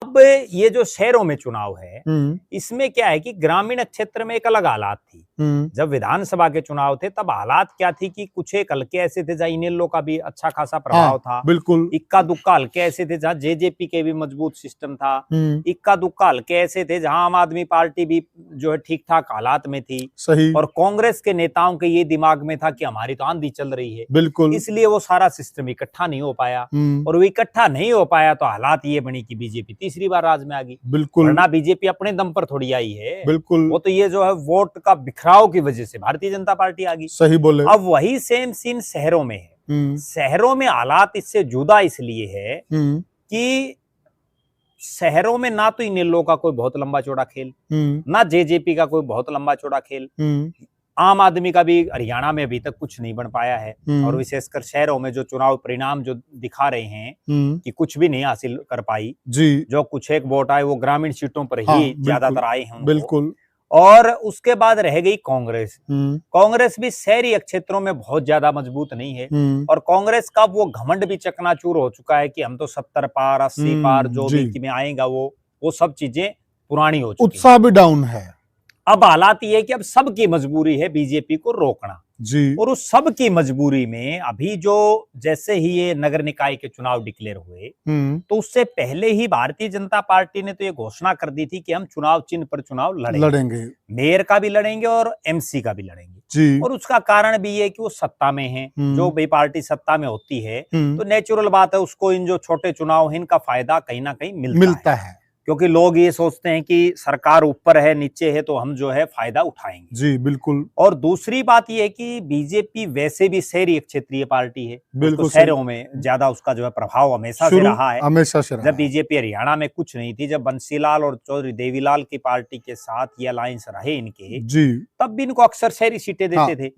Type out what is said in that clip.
अब ये जो शहरों में चुनाव है, इसमें क्या है कि ग्रामीण क्षेत्र में एक अलग हालात थी। जब विधानसभा के चुनाव थे तब हालात क्या थी कि कुछ एक हल्के ऐसे थे जहाँ इनेलो का भी अच्छा खासा प्रभाव था, बिल्कुल इक्का दुक्का हल्के ऐसे थे जहाँ जेजेपी के भी मजबूत सिस्टम था, इक्का दुक्का हल्के ऐसे थे जहाँ आम आदमी पार्टी भी जो है ठीक ठाक हालात में थी। सही। और कांग्रेस के नेताओं के ये दिमाग में था कि हमारी तो आंधी चल रही है, बिल्कुल, इसलिए वो सारा सिस्टम इकट्ठा नहीं हो पाया। और वो इकट्ठा नहीं हो पाया तो हालात ये बनी कि बीजेपी तीसरी बार राज में आ गई। बिल्कुल, वरना बीजेपी अपने दम पर थोड़ी आई है, बिल्कुल, वो तो ये जो है वोट का बिखराव की वजह से भारतीय जनता पार्टी आ गई। सही बोले। अब वही सेम सीन शहरों में है। शहरों में हालात इससे जुदा इसलिए है कि शहरों में ना तो इनेलो का कोई बहुत लंबा चौड़ा खेल, ना जेजेपी का कोई बहुत लंबा चौड़ा खेल, आम आदमी का भी हरियाणा में अभी तक कुछ नहीं बन पाया है। और विशेषकर शहरों में जो चुनाव परिणाम जो दिखा रहे हैं कि कुछ भी नहीं हासिल कर पाई जी, जो कुछ एक वोट आए वो ग्रामीण सीटों पर ही ज्यादातर आए हैं उनको। बिल्कुल। और उसके बाद रह गई कांग्रेस। कांग्रेस भी शहरी क्षेत्रों में बहुत ज्यादा मजबूत नहीं है और कांग्रेस का वो घमंड भी चकनाचूर हो चुका है कि हम तो 70 पार 80 पार जो भी में आएगा वो सब चीजें पुरानी हो चुकी है। उत्साह भी डाउन है। अब हालात ये है कि अब सबकी मजबूरी है बीजेपी को रोकना जी। और उस सब की मजबूरी में अभी जो जैसे ही ये नगर निकाय के चुनाव डिक्लेयर हुए तो उससे पहले ही भारतीय जनता पार्टी ने तो ये घोषणा कर दी थी कि हम चुनाव चिन्ह पर चुनाव लड़ेंगे। मेयर का भी लड़ेंगे और एमसी का भी लड़ेंगे जी। और उसका कारण भी ये कि वो सत्ता में है। जो भी पार्टी सत्ता में होती है तो नेचुरल बात है उसको इन जो छोटे चुनाव है इनका फायदा कहीं ना कहीं मिलता है। क्योंकि लोग ये सोचते हैं कि सरकार ऊपर है नीचे है तो हम जो है फायदा उठाएंगे। जी बिल्कुल। और दूसरी बात ये है कि बीजेपी वैसे भी शहरी क्षेत्रीय पार्टी है, बिल्कुल शहरों में ज्यादा उसका जो है प्रभाव हमेशा से रहा है। हमेशा से रहा। जब बीजेपी हरियाणा में कुछ नहीं थी, जब बंसीलाल और चौधरी देवीलाल की पार्टी के साथ ये अलायंस रहे इनके जी, तब भी इनको अक्सर शहरी सीटें देते थे।